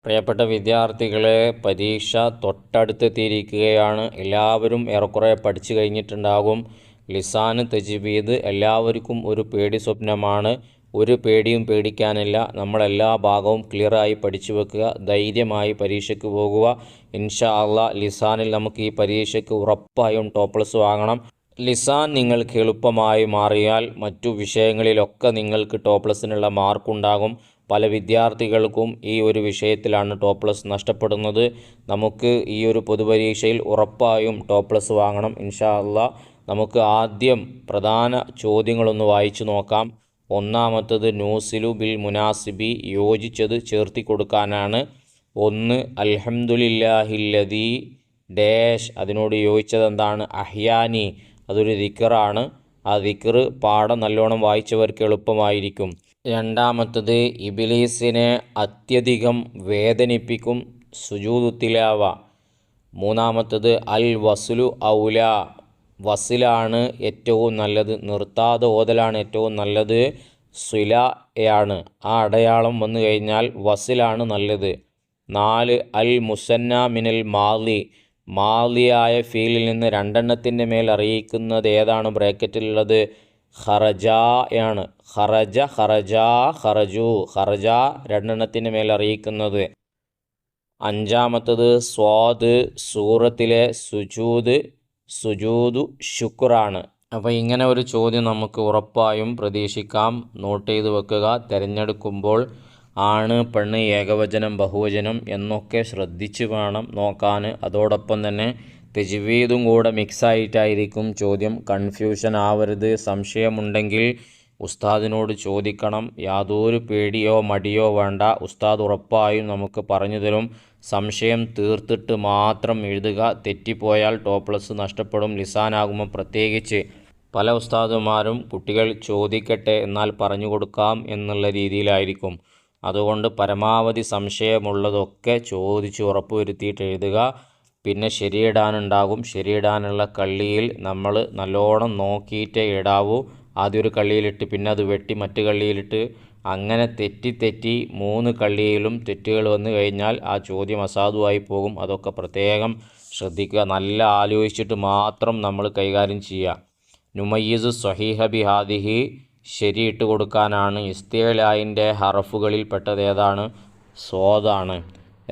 പ്രിയപ്പെട്ട വിദ്യാർത്ഥികളെ, പരീക്ഷ തൊട്ടടുത്തെത്തിയിരിക്കുകയാണ്. എല്ലാവരും ഏറെക്കുറെ പഠിച്ചു കഴിഞ്ഞിട്ടുണ്ടാകും. ലിസാന് തജ്വീദ് എല്ലാവർക്കും ഒരു പേടി സ്വപ്നമാണ്. ഒരു പേടിയും പേടിക്കാനില്ല. നമ്മളെല്ലാ ഭാഗവും ക്ലിയറായി പഠിച്ചു വെക്കുക. ധൈര്യമായി പരീക്ഷയ്ക്ക് പോകുക. ഇൻഷാ അള്ളാഹ് ലിസാനിൽ നമുക്ക് ഈ പരീക്ഷയ്ക്ക് ഉറപ്പായും ടോപ്പ്ലസ് വാങ്ങണം. ലിസാൻ നിങ്ങൾക്ക് എളുപ്പമായി മാറിയാൽ മറ്റു വിഷയങ്ങളിലൊക്കെ നിങ്ങൾക്ക് ടോപ്പ്ലസിനുള്ള മാർക്കുണ്ടാകും. പല വിദ്യാർത്ഥികൾക്കും ഈ ഒരു വിഷയത്തിലാണ് ടോപ്പ്ലസ് നഷ്ടപ്പെടുന്നത്. നമുക്ക് ഈ ഒരു പൊതുപരീക്ഷയിൽ ഉറപ്പായും ടോപ്പ്ലസ് വാങ്ങണം ഇൻഷാ അള്ളാഹ്. നമുക്ക് ആദ്യം പ്രധാന ചോദ്യങ്ങളൊന്ന് വായിച്ചു നോക്കാം. ഒന്നാമത്തത് നൂസിലു ബിൽ മുനാസിബി, യോജിച്ചത് ചേർത്തി കൊടുക്കാനാണ്. ഒന്ന്, അൽഹംദുലില്ലാഹില്ലദീ ഡാഷ്, അതിനോട് യോജിച്ചത് എന്താണ്? അഹ്യാനി, അതൊരു ദിക്റാണ്. ആ ദിക്ർ പാഠം നല്ലോണം വായിച്ചവർക്ക് എളുപ്പമായിരിക്കും. രണ്ടാമത്തത് ഇബ്ലീസിനെ അത്യധികം വേദനിപ്പിക്കും സുജൂദു തിലാവ. മൂന്നാമത്തത് അൽ വസ്ലു ഔല, വസിലാണ് ഏറ്റവും നല്ലത്, നിർത്താതെ ഓതലാണ് ഏറ്റവും നല്ലത്. സിലയാണ്, ആ അടയാളം വന്നു കഴിഞ്ഞാൽ വസിലാണ് നല്ലത്. 4, അൽ മുസന്ന മിനൽ മാലി, മാലിയായ ഫീലിൽ നിന്ന് രണ്ടെണ്ണത്തിൻ്റെ മേൽ അറിയിക്കുന്നത് ഏതാണ്? ബ്രാക്കറ്റിലുള്ളത് ഖറജയാണ്. ഖറജ, ഖറജാ, ഖറജു, ഖറജ രണ്ടെണ്ണത്തിൻ്റെ മേൽ അറിയിക്കുന്നത്. അഞ്ചാമത്തത് സ്വാദ്, സൂറത്തിലെ സുജൂദ്, സുജൂദു ശുക്റാണ്. അപ്പോൾ ഇങ്ങനെ ഒരു ചോദ്യം നമുക്ക് ഉറപ്പായും പ്രതീക്ഷിക്കാം. നോട്ട് ചെയ്ത് വെക്കുക. തിരഞ്ഞെടുക്കുമ്പോൾ ആണ്, പെണ്ണ്, ഏകവചനം, ബഹുവചനം എന്നൊക്കെ ശ്രദ്ധിച്ച് വേണം നോക്കാൻ. അതോടൊപ്പം തന്നെ തജ്വീദും കൂടെ മിക്സായിട്ടായിരിക്കും ചോദ്യം. കൺഫ്യൂഷൻ ആവരുത്. സംശയമുണ്ടെങ്കിൽ ഉസ്താദിനോട് ചോദിക്കണം. യാതൊരു പേടിയോ മടിയോ വേണ്ട. ഉസ്താദ് ഉറപ്പായും നമുക്ക് പറഞ്ഞു തരും. സംശയം തീർത്തിട്ട് മാത്രം എഴുതുക. തെറ്റിപ്പോയാൽ ടോപ്പ്ലസ് നഷ്ടപ്പെടും. ലിസാനാകുമ്പോൾ പ്രത്യേകിച്ച് പല ഉസ്താദുമാരും കുട്ടികൾ ചോദിക്കട്ടെ എന്നാൽ പറഞ്ഞു കൊടുക്കാം എന്നുള്ള രീതിയിലായിരിക്കും. അതുകൊണ്ട് പരമാവധി സംശയമുള്ളതൊക്കെ ചോദിച്ച് ഉറപ്പ് വരുത്തിയിട്ട് എഴുതുക. പിന്നെ ശരിയിടാനുണ്ടാകും. ശരിയിടാനുള്ള കള്ളിയിൽ നമ്മൾ നല്ലോണം നോക്കിയിട്ടേ ഇടാവൂ. ആദ്യം ഒരു കള്ളിയിലിട്ട് പിന്നെ അത് വെട്ടി മറ്റു കള്ളിയിലിട്ട് അങ്ങനെ തെറ്റി 3 കള്ളിയിലും തെറ്റുകൾ വന്നു കഴിഞ്ഞാൽ ആ ചോദ്യം അസാധുവായി പോകും. അതൊക്കെ പ്രത്യേകം ശ്രദ്ധിക്കുക. നല്ല ആലോചിച്ചിട്ട് മാത്രം നമ്മൾ കൈകാര്യം ചെയ്യുക. നുമയ്യിസ് സ്വഹീഹ ബി ഹാദിഹി, ശരിയിട്ട് കൊടുക്കാനാണ്. ഇസ്തിഅലായിൻ്റെ ഹറഫുകളിൽ പെട്ടത് ഏതാണ്? സ്വാദാണ്.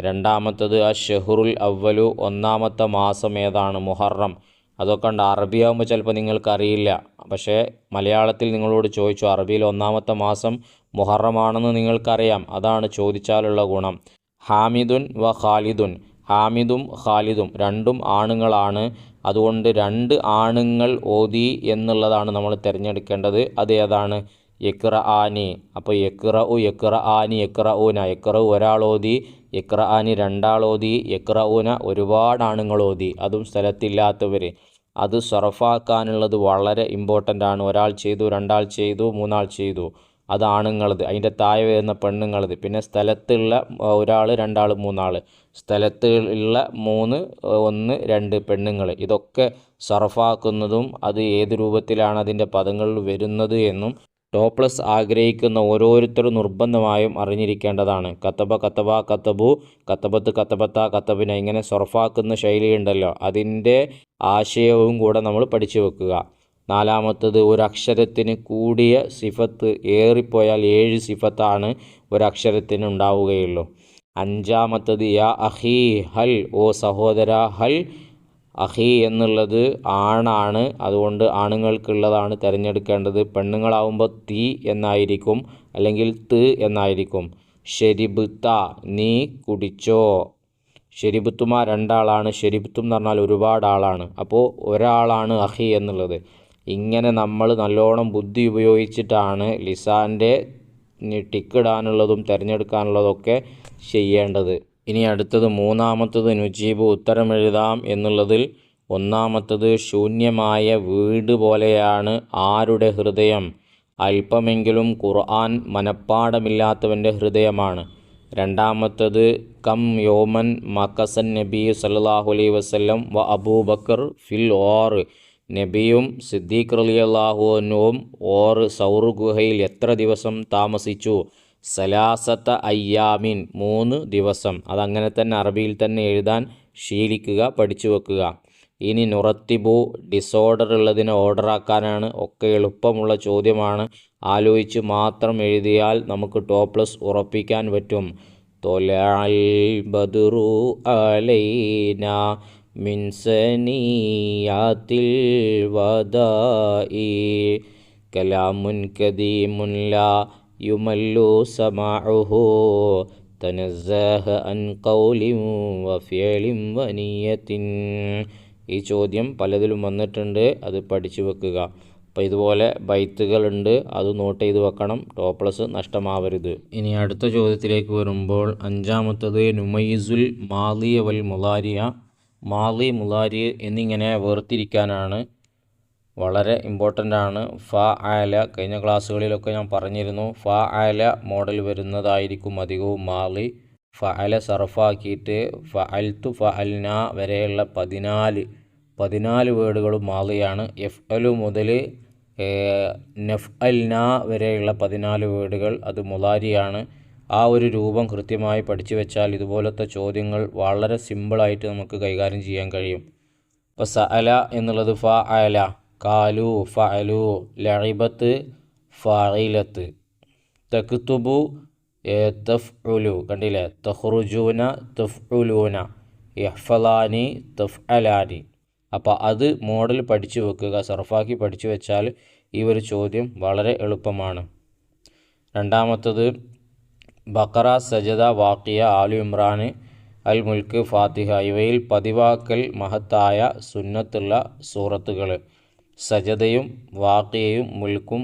രണ്ടാമത്തത് അഷ്ഹറുൽ അവ്വലു, ഒന്നാമത്തെ മാസം ഏതാണ്? മുഹറം. അതൊക്കെ ഉണ്ട്. അറബിയാകുമ്പോൾ ചിലപ്പോൾ നിങ്ങൾക്കറിയില്ല. പക്ഷേ മലയാളത്തിൽ നിങ്ങളോട് ചോദിച്ചു അറബിയിൽ ഒന്നാമത്തെ മാസം മുഹറമാണെന്ന് നിങ്ങൾക്കറിയാം. അതാണ് ചോദിച്ചാലുള്ള ഗുണം. ഹാമിദുൻ വ ഖാലിദുൻ, ഹാമിദും ഖാലിദും രണ്ടും ആണുങ്ങളാണ്. അതുകൊണ്ട് 2 ആണുങ്ങൾ ഓതി എന്നുള്ളതാണ് നമ്മൾ തിരഞ്ഞെടുക്കേണ്ടത്. അത് ഏതാണ്? യക്റആനി. അപ്പോൾ യക്റഉ, യക്റആനി, യക്റഊന. യക്റഉ ഒരാൾ ഓതി, യക്റആനി 2 ആൾ ഓതി, യക്റഊന ഒരുപാട് ആണുങ്ങൾ ഓതി, അതും സ്ഥലത്തില്ലാത്തവർ. അത് സർഫാക്കാനുള്ളത് വളരെ ഇമ്പോർട്ടൻ്റ് ആണ്. ഒരാൾ ചെയ്തു, 2 ആൾ ചെയ്തു, 3 ആൾ ചെയ്തു, അത് ആണുങ്ങളത്. അതിൻ്റെ താഴെ വരുന്ന പെണ്ണുങ്ങളത്. പിന്നെ സ്ഥലത്തുള്ള ഒരാൾ, 2 ആൾ, 3 ആൾ. സ്ഥലത്തുള്ള 3, 1, 2 പെണ്ണുങ്ങൾ. ഇതൊക്കെ സർഫാക്കുന്നതും അത് ഏത് രൂപത്തിലാണ് അതിൻ്റെ പദങ്ങൾ വരുന്നത് എന്നും ടോപ്പ്ലസ് ആഗ്രഹിക്കുന്ന ഓരോരുത്തരും നിർബന്ധമായും അറിഞ്ഞിരിക്കേണ്ടതാണ്. കത്തബ, കത്തബ, കത്തബു, കത്തബത്ത്, കത്തബത്ത, കത്തബിന, ഇങ്ങനെ സർഫാക്കുന്ന ശൈലിയുണ്ടല്ലോ, അതിൻ്റെ ആശയവും കൂടെ നമ്മൾ പഠിച്ചു വെക്കുക. നാലാമത്തത് ഒരു അക്ഷരത്തിന് കൂടിയ സിഫത്ത്, ഏറിപ്പോയാൽ 7 സിഫത്താണ് ഒരക്ഷരത്തിന് ഉണ്ടാവുകയുള്ളൂ. അഞ്ചാമത്തത് യാ അഹി ഹൽ, ഓ സഹോദര. ഹൽ, അഹി എന്നുള്ളത് ആണാണ്. അതുകൊണ്ട് ആണുങ്ങൾക്കുള്ളതാണ് തിരഞ്ഞെടുക്കേണ്ടത്. പെണ്ണുങ്ങളാവുമ്പോൾ തീ എന്നായിരിക്കും, അല്ലെങ്കിൽ ത് എന്നായിരിക്കും. ഷെരിബുത്ത, നീ കുടിച്ചോ. ഷെരിബുത്തുമ 2 ആളാണ്. ഷെരിബുത്തും എന്ന് പറഞ്ഞാൽ ഒരുപാട് ആളാണ്. അപ്പോൾ ഒരാളാണ് അഹി എന്നുള്ളത്. ഇങ്ങനെ നമ്മൾ നല്ലോണം ബുദ്ധി ഉപയോഗിച്ചിട്ടാണ് ലിസാൻ്റെ ടിക്കിടാനുള്ളതും തിരഞ്ഞെടുക്കാനുള്ളതൊക്കെ ചെയ്യേണ്ടത്. ഇനി അടുത്തത് മൂന്നാമത്തത് നുജീബ്, ഉത്തരം എഴുതാം എന്നുള്ളതിൽ ഒന്നാമത്തത് ശൂന്യമായ വീട് പോലെയാണ് ആരുടെ ഹൃദയം? അല്പമെങ്കിലും ഖുർആൻ മനപ്പാടമില്ലാത്തവൻ്റെ ഹൃദയമാണ്. രണ്ടാമത്തത് കം യോമൻ മക്കസൻ നബി സല്ലല്ലാഹു അലൈഹി വസല്ലം വ അബൂബക്കർ ഫിൽ ഓർ, നബിയും സിദ്ദീഖ് റളിയല്ലാഹു അൻഹുവും ഓർ സൗർ ഗുഹയിൽ എത്ര ദിവസം താമസിച്ചു? സലാസത്ത അയ്യാമിൻ 3 ദിവസം. അതങ്ങനെ തന്നെ അറബിയിൽ തന്നെ എഴുതാൻ ശീലിക്കുക, പഠിച്ചു വെക്കുക. ഇനി നുറത്തിബു ഡിസോർഡർ ഉള്ളതിനെ ഓർഡറാക്കാനാണ്. ഒക്കെ എളുപ്പമുള്ള ചോദ്യമാണ്. ആലോചിച്ച് മാത്രം എഴുതിയാൽ നമുക്ക് ടോപ്പ്ലസ് ഉറപ്പിക്കാൻ പറ്റും. തൊലഅൽ ബദ്റു അലൈന മിൻ സനിയാത്തിൽ വദാഇ കലാമുൻ കദീമുൻ ലാ യുമല്ലു സമാഉഹു തനസ്സഹ അൻ ഖൗലിൻ വഫിഅലിൻ വനിയത്തിൻ. ഈ ചോദ്യം പലതിലും വന്നിട്ടുണ്ട്, അത് പഠിച്ചു വെക്കുക. അപ്പോൾ ഇതുപോലെ ബൈത്തുകളുണ്ട്, അത് നോട്ട് ചെയ്ത് വെക്കണം, ടോപ്പ്ലസ് നഷ്ടമാവരുത്. ഇനി അടുത്ത ചോദ്യത്തിലേക്ക് വരുമ്പോൾ 5-മത്തത് നുമൈസുൽ മാലിയ വൽ മുലാരിയ. മാലി മുലാരി എന്നിങ്ങനെ വേർതിരിക്കാനാണ്. വളരെ ഇമ്പോർട്ടൻ്റ് ആണ്. ഫഅല കഴിഞ്ഞ ക്ലാസ്സുകളിലൊക്കെ ഞാൻ പറഞ്ഞിരുന്നു. ഫഅല മോഡൽ വരുന്നതായിരിക്കും അധികവും മാലി. ഫഅല സർഫാക്കിയിട്ട് ഫഅൽതു ഫഅൽന വരെയുള്ള 14 വേർഡുകളും മാലിയാണ്. എഫ്അലു മുതൽ നഫ്അൽന വരെയുള്ള 14 വേർഡുകൾ അത് മുലാരിയാണ്. ആ ഒരു രൂപം കൃത്യമായി പഠിച്ചു വെച്ചാൽ ഇതുപോലത്തെ ചോദ്യങ്ങൾ വളരെ സിമ്പിളായിട്ട് നമുക്ക് കൈകാര്യം ചെയ്യാൻ കഴിയും. ഇപ്പോൾ സഅല എന്നുള്ളത് ഫഅല, കാലു ഫഅലു, ലഇബത്ത് ഫാഇലത്ത്, തക്തുബു തഫ്ഉലു, കണ്ടില്ലേ, തഖ്റുജൂന തഫ്ഉലൂന, യഹ്ഫലാനി തഫ്അലാനി. അപ്പോൾ അത് മോഡൽ പഠിച്ചു വെക്കുക, സർഫാക്കി പഠിച്ചു വെച്ചാൽ ഈ ഒരു ചോദ്യം വളരെ എളുപ്പമാണ്. 2-മത്തത് ബഖറ, സജദ, വാഖിയ, ആലു ഇമ്രാൻ, അൽ മുൽക്ക്, ഫാത്തിഹ ഇവയിൽ പതിവാക്കൽ മഹത്തായ സുന്നത്തുള്ള സൂറത്തുകൾ സജദയും വാഖിയയും മുൽക്കും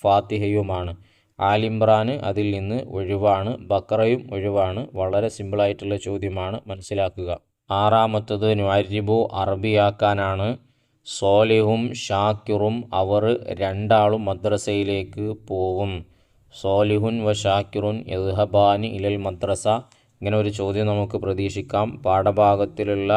ഫാത്തിഹയുമാണ്. ആലിമ്രാൻ അതിൽ നിന്ന് ഒഴിവാണ്, ബഖറയും ഒഴിവാണ്. വളരെ സിമ്പിളായിട്ടുള്ള ചോദ്യമാണ്, മനസ്സിലാക്കുക. 6-മത്തത് നുഅരിബു അറബിയാക്കാനാണ്. സോലിഹും ഷാക്കിറും അവർ രണ്ടാളും മദ്രസയിലേക്ക് പോവും. സോലിഹുൻ വ ഷാക്കിറുൻ യദ്ഹബാനി ഇലൽ മദ്രസ. ഇങ്ങനെ ഒരു ചോദ്യം നമുക്ക് പ്രതീക്ഷിക്കാം. പാഠഭാഗത്തിലുള്ള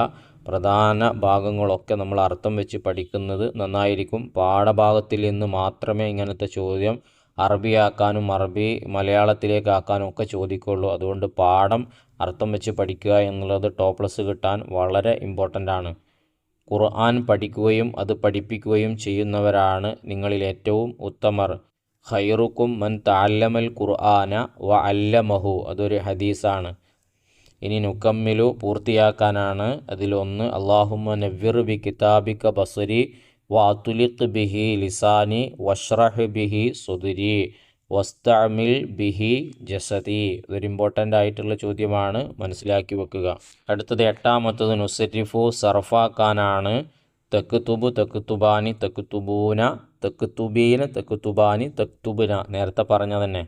പ്രധാന ഭാഗങ്ങളൊക്കെ നമ്മൾ അർത്ഥം വെച്ച് പഠിക്കുന്നത് നന്നായിരിക്കും. പാഠഭാഗത്തിൽ നിന്ന് മാത്രമേ ഇങ്ങനത്തെ ചോദ്യം അറബിയാക്കാനും അറബി മലയാളത്തിലേക്കാക്കാനും ഒക്കെ ചോദിക്കുള്ളൂ. അതുകൊണ്ട് പാഠം അർത്ഥം വെച്ച് പഠിക്കുക എന്നുള്ളത് ടോപ്പ്ലസ് കിട്ടാൻ വളരെ ഇമ്പോർട്ടൻ്റ് ആണ്. ഖുർആൻ പഠിക്കുകയും അത് പഠിപ്പിക്കുകയും ചെയ്യുന്നവരാണ് നിങ്ങളിൽ ഏറ്റവും ഉത്തമർ. ഖൈറുക്കും മൻ തഅല്ലമൽ ഖുർആന വ അല്ലമഹു, അതൊരു ഹദീസാണ്. ഇനി നുക്കമ്മിലു പൂർത്തിയാക്കാനാണ്. അതിലൊന്ന് അല്ലാഹുമ്മ നവ്വിർ ബി കിതാബിക ബസ്രി വ അതുലിഖ് ബിഹി ലിസാനി വഷ്റഹ് ബിഹി സുദ്രി വസ്തഅമിൽ ബിഹി ജസദി. ഇതൊരു ഇമ്പോർട്ടൻ്റ് ആയിട്ടുള്ള ചോദ്യമാണ്, മനസ്സിലാക്കി വെക്കുക. അടുത്തത് 8-മത്തത് നുസരിഫു സർഫാക്കാനാണ്. തക്തുബു തക്തുബാനി തക്തുബൂന തക്തുബീന തക്തുബാനി തക്തുബുന, നേരത്തെ പറഞ്ഞ തന്നെ.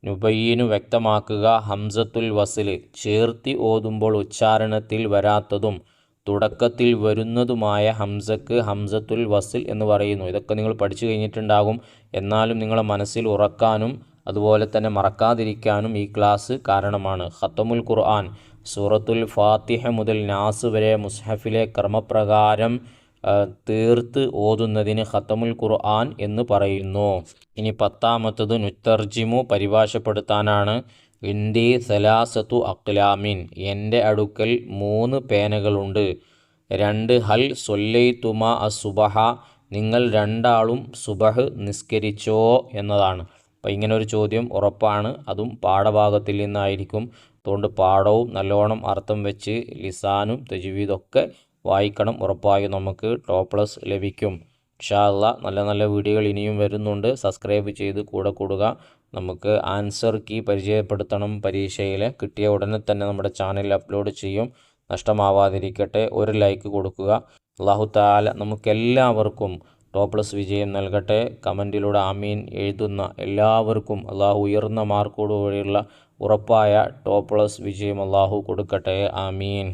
നുബയ്യിനു വ്യക്തമാക്കുക. ഹംസത്തുൽ വസ്ൽ ചേർത്തി ഓതുമ്പോൾ ഉച്ചാരണത്തിൽ വരാത്തതും തുടക്കത്തിൽ വരുന്നതുമായ ഹംസക്ക് ഹംസത്തുൽ വസ്ൽ എന്ന് പറയുന്നു. ഇതൊക്കെ നിങ്ങൾ പഠിച്ചു കഴിഞ്ഞിട്ടുണ്ടാകും. എന്നാലും നിങ്ങളെ മനസ്സിൽ ഉറക്കാനും അതുപോലെ തന്നെ മറക്കാതിരിക്കാനും ഈ ക്ലാസ് കാരണമാണ്. ഖത്തമുൽ ഖുർആൻ സൂറത്തുൽ ഫാത്തിഹ മുതൽ നാസ് വരെ മുസ്ഹഫിലെ ക്രമപ്രകാരം തീർത്ത് ഓതുന്നതിന് ഖത്തമുൽ ഖുർആൻ എന്ന് പറയുന്നു. ഇനി 10-മത്തത് നുത്തർജിമു പരിഭാഷപ്പെടുത്താനാണ്. ഇന്ദി സലാസത്തു അഖ്ലാമിൻ, എൻ്റെ അടുക്കൽ 3 പേനകളുണ്ട്. 2 ഹൽ സൊല്ലൈതുമ അസുബഹ, നിങ്ങൾ രണ്ടാളും സുബഹ് നിസ്കരിച്ചോ എന്നതാണ്. അപ്പോൾ ഇങ്ങനെ ഒരു ചോദ്യം ഉറപ്പാണ്, അതും പാഠഭാഗത്തിൽ നിന്നായിരിക്കും. അതുകൊണ്ട് പാഠവും നല്ലോണം അർത്ഥം വെച്ച് ലിസാനും തജ്വീദൊക്കെ വായിക്കണം. ഉറപ്പായും നമുക്ക് ടോപ്പ്ലസ് ലഭിക്കും. ഇൻഷാ അല്ലാഹ് നല്ല നല്ല വീഡിയോകൾ ഇനിയും വരുന്നുണ്ട്. സബ്സ്ക്രൈബ് ചെയ്ത് കൂടെ കൂടുക. നമുക്ക് ആൻസർ കീ പരിചയപ്പെടുത്തണം പരീക്ഷയിൽ. കിട്ടിയ ഉടനെ തന്നെ നമ്മുടെ ചാനലിൽ അപ്ലോഡ് ചെയ്യും. നഷ്ടമാവാതിരിക്കട്ടെ, ഒരു ലൈക്ക് കൊടുക്കുക. അല്ലാഹു തആല നമുക്കെല്ലാവർക്കും ടോപ്പ്ലസ് വിജയം നൽകട്ടെ. കമൻറ്റിലൂടെ ആമീൻ എഴുതുന്ന എല്ലാവർക്കും അല്ലാഹു ഉയർന്ന മാർക്കോടുകൂടിയുള്ള ഉറപ്പായ ടോപ്പ്ലസ് വിജയം അല്ലാഹു കൊടുക്കട്ടെ. ആമീൻ.